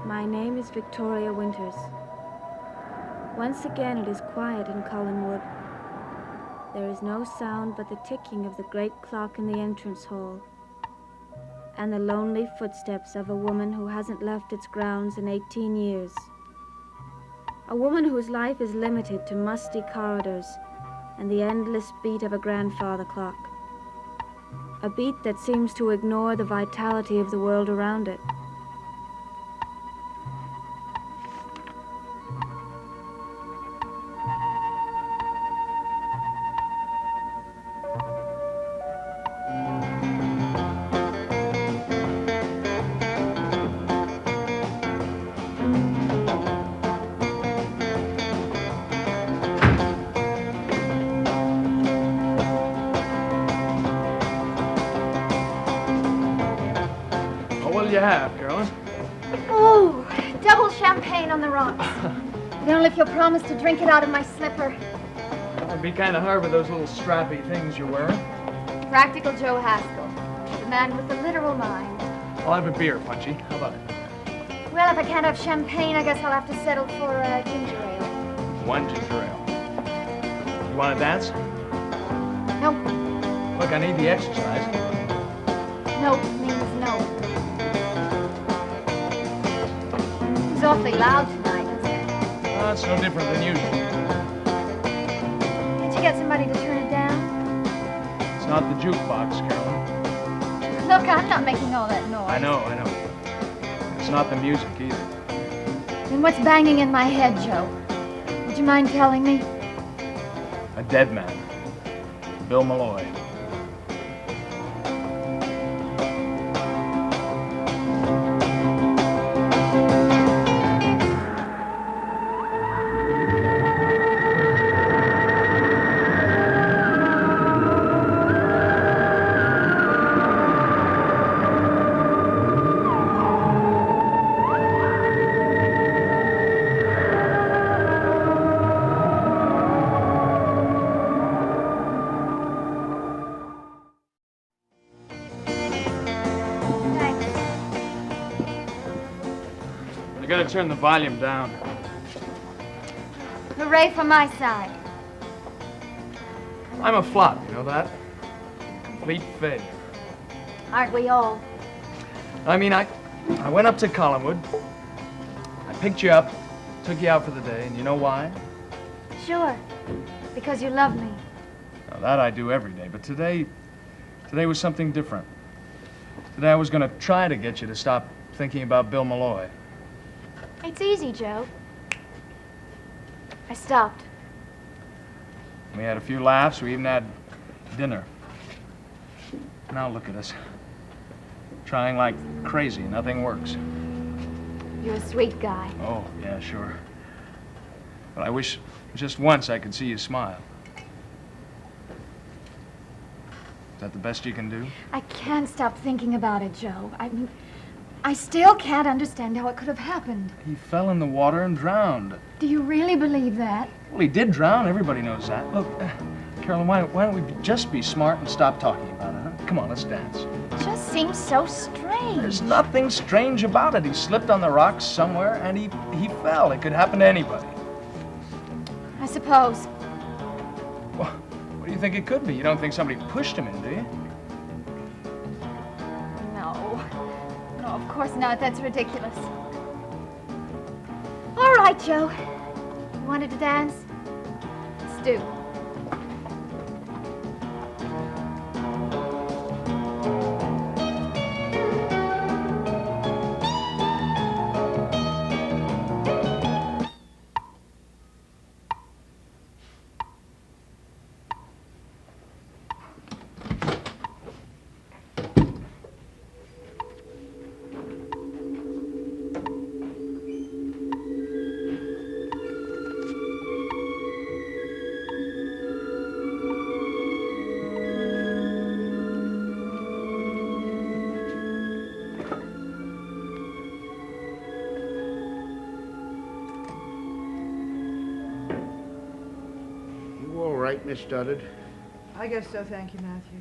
My name is Victoria Winters. Once again it is quiet in Collinwood. There is no sound but the ticking of the great clock in the entrance hall, and the lonely footsteps of a woman who hasn't left its grounds in 18 years. A woman whose life is limited to musty corridors and the endless beat of a grandfather clock. A beat that seems to ignore the vitality of the world around it. You have, Carolyn? Oh, double champagne on the rocks. But only if you'll promise to drink it out of my slipper. It'd be kind of hard with those little strappy things you're wearing. Practical Joe Haskell, the man with the literal mind. I'll have a beer, Punchy. How about it? Well, if I can't have champagne, I guess I'll have to settle for ginger ale. One ginger ale. You want to dance? No. Look, I need the exercise. No means no. It's awfully loud tonight, isn't it? It's no different than usual. Can't you get somebody to turn it down? It's not the jukebox, Carolyn. Look, I'm not making all that noise. I know. It's not the music either. Then what's banging in my head, Joe? Would you mind telling me? A dead man. Bill Malloy. I gotta turn the volume down. Hooray for my side. I'm a flop, you know that? Complete failure. Aren't we all? I mean, I went up to Collinwood. I picked you up, took you out for the day, and you know why? Sure. Because you love me. Now, that I do every day, but today was something different. Today I was gonna try to get you to stop thinking about Bill Malloy. It's easy, Joe. I stopped. We had a few laughs, we even had dinner. Now look at us. Trying like crazy, nothing works. You're a sweet guy. Oh, yeah, sure. But I wish just once I could see you smile. Is that the best you can do? I can't stop thinking about it, Joe. I mean, I still can't understand how it could have happened. He fell in the water and drowned. Do you really believe that? Well, he did drown. Everybody knows that. Look, Carolyn, why don't we just be smart and stop talking about it, huh? Come on, let's dance. It just seems so strange. There's nothing strange about it. He slipped on the rocks somewhere and he fell. It could happen to anybody. I suppose. Well, what do you think it could be? You don't think somebody pushed him in, do you? No. No, of course not. That's ridiculous. All right, Joe. You wanted to dance? Let's do. Miss Stoddard? I guess so, thank you, Matthew.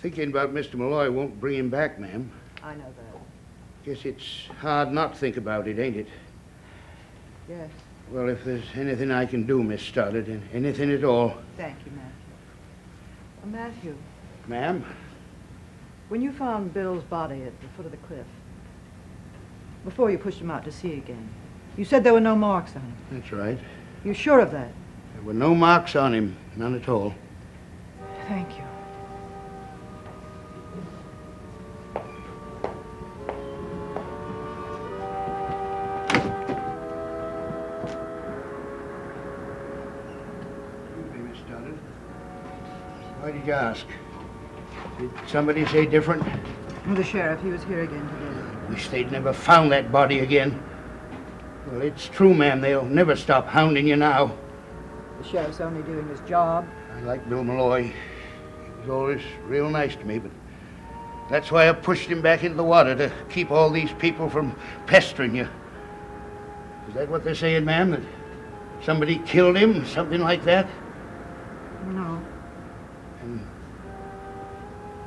Thinking about Mr. Malloy won't bring him back, ma'am. I know that. Guess it's hard not to think about it, ain't it? Yes. Well, if there's anything I can do, Miss Stoddard, and anything at all. Thank you, Matthew. Matthew, Ma'am? when you found Bill's body at the foot of the cliff, before you pushed him out to sea again, you said there were no marks on him. That's right. You're sure of that? There were no marks on him, none at all. Thank you. Why did you ask? Did somebody say different? The sheriff, he was here again today. Wish they'd never found that body again. Well, it's true, ma'am. They'll never stop hounding you now. The sheriff's only doing his job. I like Bill Malloy. He was always real nice to me, but that's why I pushed him back into the water, to keep all these people from pestering you. Is that what they're saying, ma'am? That somebody killed him, something like that? No. And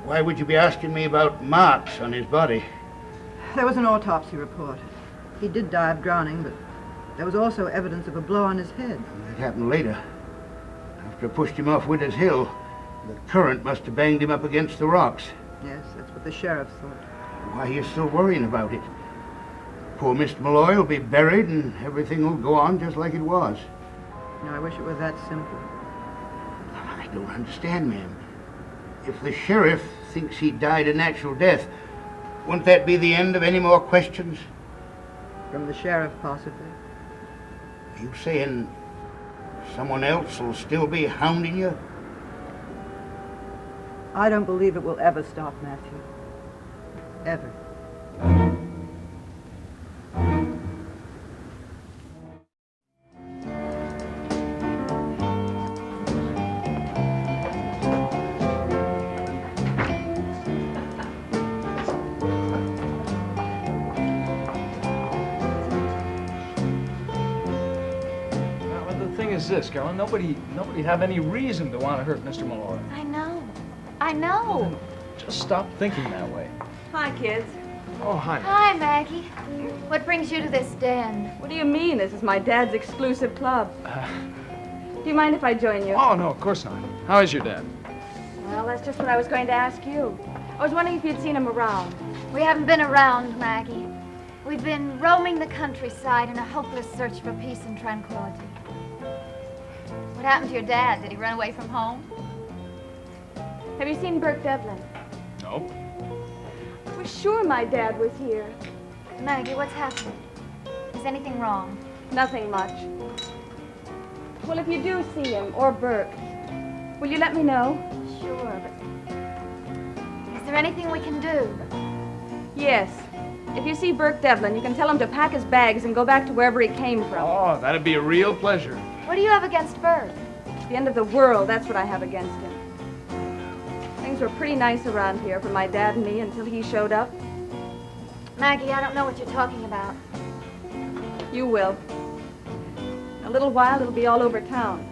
why would you be asking me about marks on his body? There was an autopsy report. He did die of drowning, but there was also evidence of a blow on his head. That happened later. After I pushed him off Widder's Hill, the current must have banged him up against the rocks. Yes, that's what the sheriff thought. Why are you still worrying about it? Poor Mr. Malloy will be buried and everything will go on just like it was. I wish it were that simple. I don't understand, ma'am. If the sheriff thinks he died a natural death, wouldn't that be the end of any more questions? From the sheriff, possibly. Are you saying someone else will still be hounding you? I don't believe it will ever stop, Matthew. Ever. This, Carolyn. Nobody have any reason to want to hurt Mr. Malloy. I know. Just stop thinking that way. Hi, kids. Oh, hi. Hi, Maggie. What brings you to this den? What do you mean? This is my dad's exclusive club. Do you mind if I join you? Oh, no, of course not. How is your dad? Well, that's just what I was going to ask you. I was wondering if you'd seen him around. We haven't been around, Maggie. We've been roaming the countryside in a hopeless search for peace and tranquility. What happened to your dad? Did he run away from home? Have you seen Burke Devlin? No. I was sure my dad was here. Maggie, what's happened? Is anything wrong? Nothing much. Well, if you do see him, or Burke, will you let me know? Sure, but is there anything we can do? Yes. If you see Burke Devlin, you can tell him to pack his bags and go back to wherever he came from. Oh, that'd be a real pleasure. What do you have against Burke? The end of the world, that's what I have against him. Things were pretty nice around here for my dad and me until he showed up. Maggie, I don't know what you're talking about. You will. In a little while, it'll be all over town.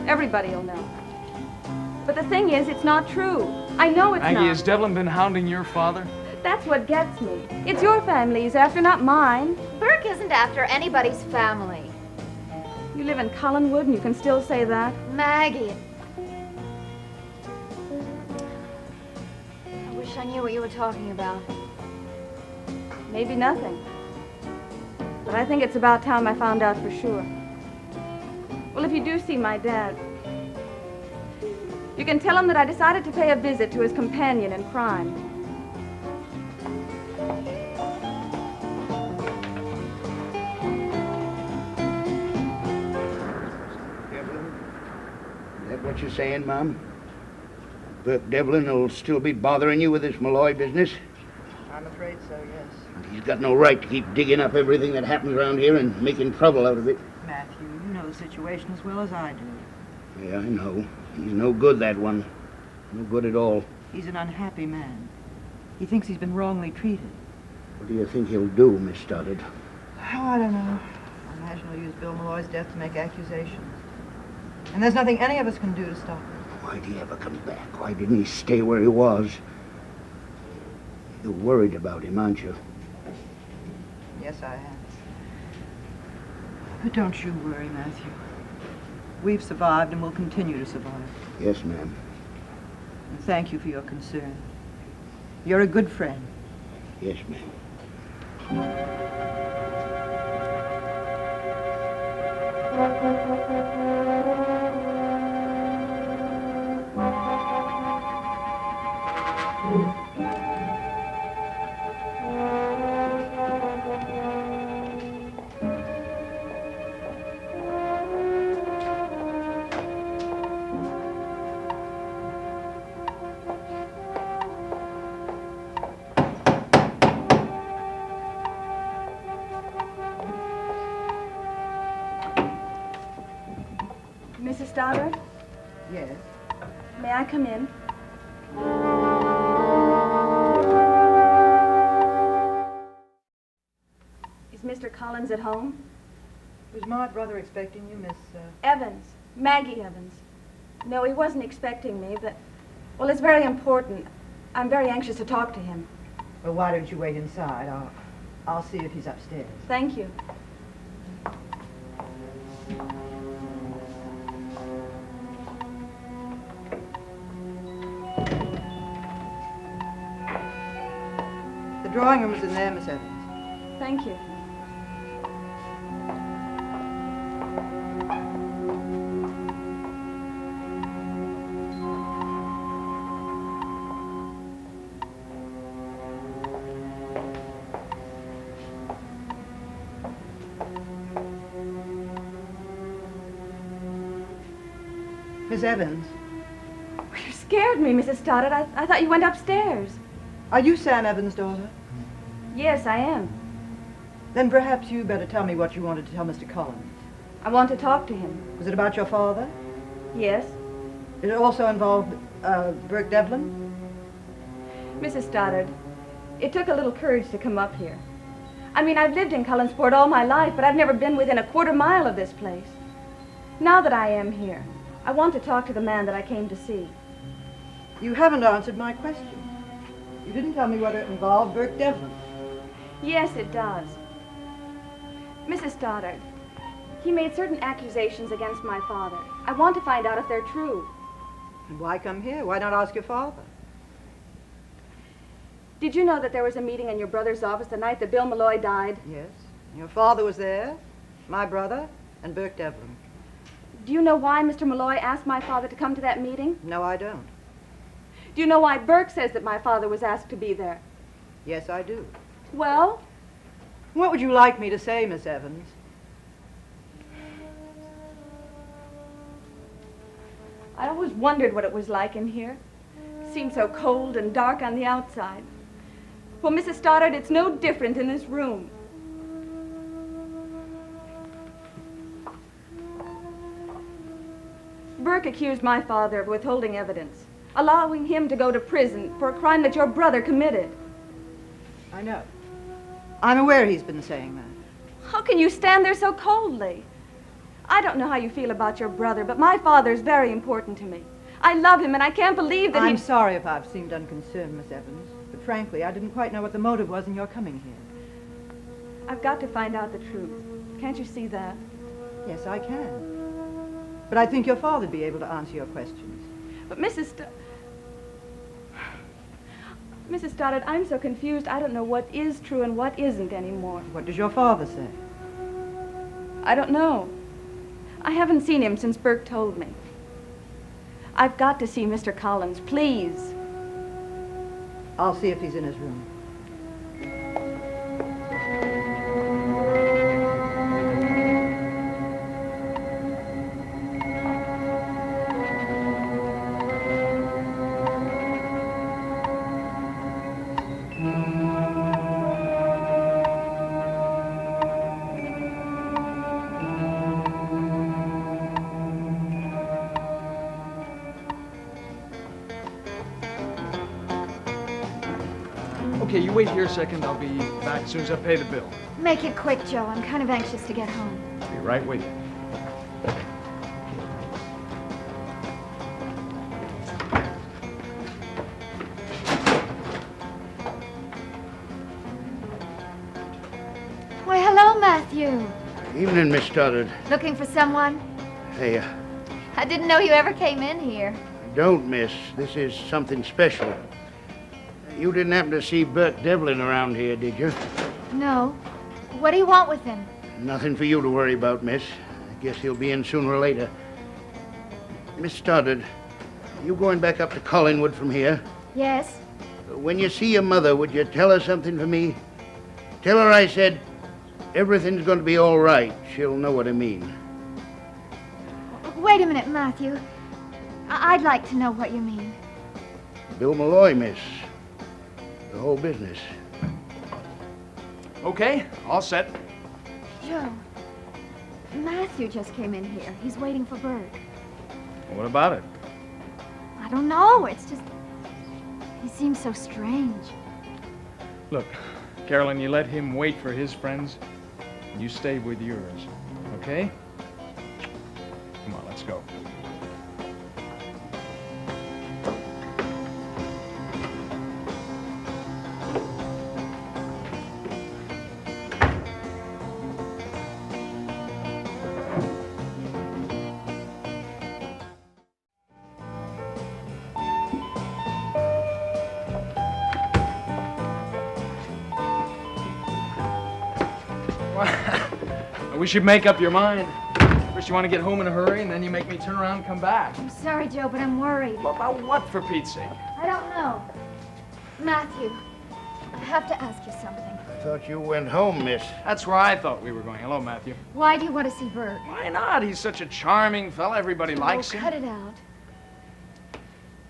Everybody will know. But the thing is, it's not true. I know it's not. Maggie, has Devlin been hounding your father? That's what gets me. It's your family he's after, not mine. Burke isn't after anybody's family. You live in Collinwood and you can still say that? Maggie. I wish I knew what you were talking about. Maybe nothing. But I think it's about time I found out for sure. Well, if you do see my dad, you can tell him that I decided to pay a visit to his companion in crime. What you're saying, Mom? Burke Devlin will still be bothering you with this Malloy business? I'm afraid so, yes. He's got no right to keep digging up everything that happens around here and making trouble out of it. Matthew, you know the situation as well as I do. Yeah, I know. He's no good, that one. No good at all. He's an unhappy man. He thinks he's been wrongly treated. What do you think he'll do, Miss Stoddard? Oh, I don't know. I imagine he'll use Bill Malloy's death to make accusations. And there's nothing any of us can do to stop him. Why'd he ever come back? Why didn't he stay where he was? You're worried about him, aren't you? Yes, I am. But don't you worry, Matthew. We've survived and will continue to survive. Yes, ma'am. And thank you for your concern. You're a good friend. Yes, ma'am. Mrs. Stoddard, Yes. may I come in? Is Mr. Collins at home? Was my brother expecting you, Miss... Evans. Maggie Evans. No, he wasn't expecting me, but... Well, it's very important. I'm very anxious to talk to him. Well, why don't you wait inside? I'll see if he's upstairs. Thank you. The drawing room is in there, Miss Evans. Thank you. Miss Evans, You scared me, Mrs. Stoddard. I thought you went upstairs. are you Sam Evans' daughter? Yes, I am. Then perhaps you better tell me what you wanted to tell Mr. Collins. I want to talk to him. Was it about your father? Yes. Did it also involve Burke Devlin? Mrs. Stoddard, it took a little courage to come up here. I mean, I've lived in Collinsport all my life, but I've never been within a quarter mile of this place. Now that I am here, I want to talk to the man that I came to see. You haven't answered my question. You didn't tell me whether it involved Burke Devlin. Yes, it does. Mrs. Stoddard, he made certain accusations against my father. I want to find out if they're true. And why come here? Why not ask your father? Did you know that there was a meeting in your brother's office the night that Bill Malloy died? Yes. Your father was there, my brother, and Burke Devlin. Do you know why Mr. Malloy asked my father to come to that meeting? No, I don't. Do you know why Burke says that my father was asked to be there? Yes, I do. Well, What would you like me to say, Miss Evans? I always wondered what it was like in here. It seemed so cold and dark on the outside. Well, Mrs. Stoddard, it's no different in this room. Burke accused my father of withholding evidence, allowing him to go to prison for a crime that your brother committed. I know. I'm aware he's been saying that. How can you stand there so coldly? I don't know how you feel about your brother, but my father's very important to me. I love him, and I can't believe that I'm sorry if I've seemed unconcerned, Miss Evans, but frankly, I didn't quite know what the motive was in your coming here. I've got to find out the truth. Can't you see that? Yes, I can. But I think your father'd be able to answer your questions. But Mrs. Stoddard, I'm so confused. I don't know what is true and what isn't anymore. What does your father say? I don't know. I haven't seen him since Burke told me. I've got to see Mr. Collins, please. I'll see if he's in his room. Okay, you wait here a second. I'll be back as soon as I pay the bill. Make it quick, Joe. I'm kind of anxious to get home. Be right with you. Hello, Matthew. Evening, Miss Stoddard. Looking for someone? Hey, I didn't know you ever came in here. don't, miss. This is something special. You didn't happen to see Burke Devlin around here, did you? No. What do you want with him? Nothing for you to worry about, miss. I guess he'll be in sooner or later. Miss Stoddard, you going back up to Collinwood from here? Yes. When you see your mother, would you tell her something for me? Tell her I said everything's going to be all right. She'll know what I mean. Wait a minute, Matthew. I'd like to know what you mean. Bill Malloy, miss. The whole business. Okay, all set. Joe, Matthew just came in here. He's waiting for Burke. What about it? I don't know. It's just... he seems so strange. Look, Carolyn, you let him wait for his friends, and you stay with yours, okay? Come on, let's go. We should make up your mind. First you want to get home in a hurry, and then you make me turn around and come back. I'm sorry, Joe, but I'm worried. Well, about what, for Pete's sake? I don't know. Matthew, I have to ask you something. I thought you went home, miss. That's where I thought we were going. Hello, Matthew. Why do you want to see Burke? Why not? He's such a charming fella. Everybody likes him. Cut it out.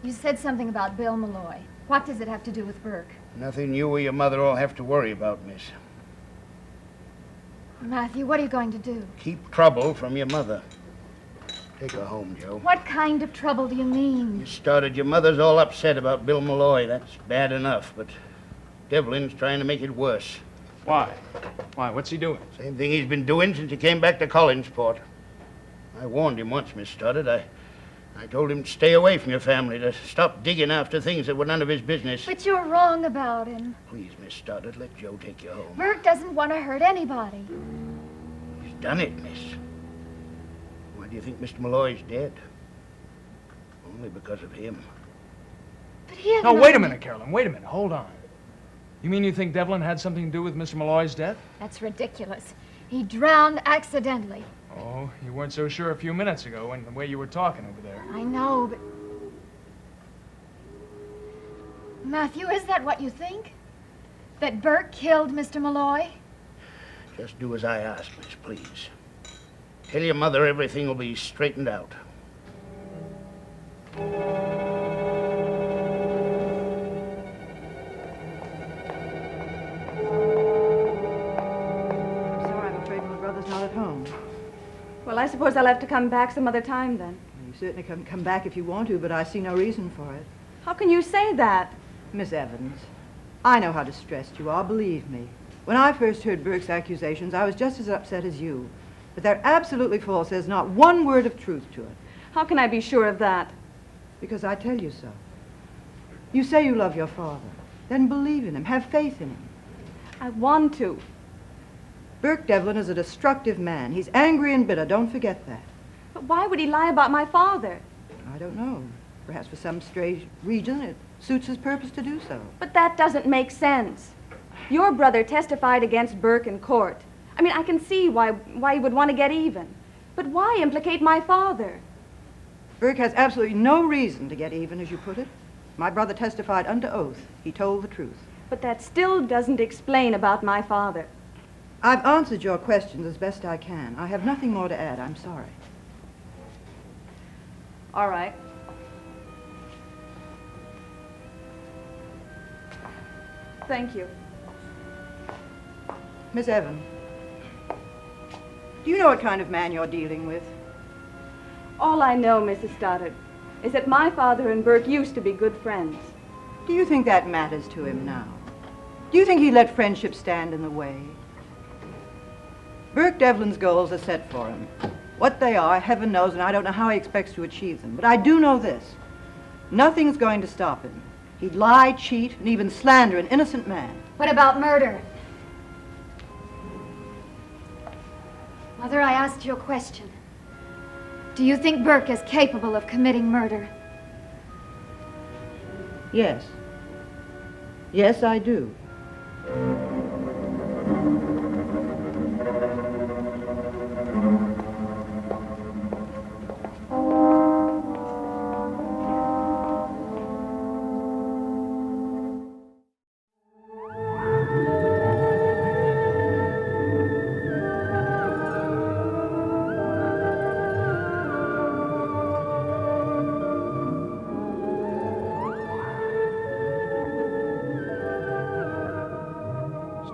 You said something about Bill Malloy. What does it have to do with Burke? Nothing you or your mother all have to worry about, miss. Matthew, what are you going to do? Keep trouble from your mother. Take her home, Joe. What kind of trouble do you mean? You started your mother's all upset about Bill Malloy. That's bad enough, but Devlin's trying to make it worse. Why? Why? What's he doing? Same thing he's been doing since he came back to Collinsport. I warned him once, Miss Stoddard. I told him to stay away from your family, to stop digging after things that were none of his business. But you're wrong about him. Please, Miss Stoddard, let Joe take you home. Burke doesn't want to hurt anybody. He's done it, miss. Why do you think Mr. Malloy's dead? Only because of him. But he had No, no... wait a minute, Carolyn. Wait a minute. Hold on. You mean you think Devlin had something to do with Mr. Malloy's death? That's ridiculous. He drowned accidentally. Oh, you weren't so sure a few minutes ago when the way you were talking over there. I know, but... Matthew, is that what you think? That Burke killed Mr. Malloy? Just do as I ask, miss, please. Tell your mother everything will be straightened out. Not at home. Well, I suppose I'll have to come back some other time then. You certainly can come back if you want to, but I see no reason for it. How can you say that? Miss Evans, I know how distressed you are, believe me. When I first heard Burke's accusations, I was just as upset as you. But they're absolutely false. There's not one word of truth to it. How can I be sure of that? Because I tell you so. You say you love your father. Then believe in him. Have faith in him. I want to. Burke Devlin is a destructive man. He's angry and bitter. Don't forget that. But why would he lie about my father? I don't know. Perhaps for some strange reason it suits his purpose to do so. But that doesn't make sense. Your brother testified against Burke in court. I mean, I can see why he would want to get even. But why implicate my father? Burke has absolutely no reason to get even, as you put it. My brother testified under oath. He told the truth. But that still doesn't explain about my father. I've answered your questions as best I can. I have nothing more to add. I'm sorry. All right. Thank you. Miss Evans, do you know what kind of man you're dealing with? All I know, Mrs. Stoddard, is that my father and Burke used to be good friends. Do you think that matters to him now? Do you think he let friendship stand in the way? Burke Devlin's goals are set for him. What they are, heaven knows, and I don't know how he expects to achieve them. But I do know this. Nothing's going to stop him. He'd lie, cheat, and even slander an innocent man. What about murder? Mother, I asked you a question. Do you think Burke is capable of committing murder? Yes. Yes, I do.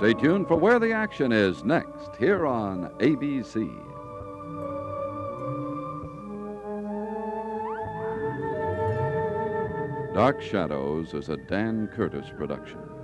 Stay tuned for Where the Action Is next, here on ABC. Dark Shadows is a Dan Curtis production.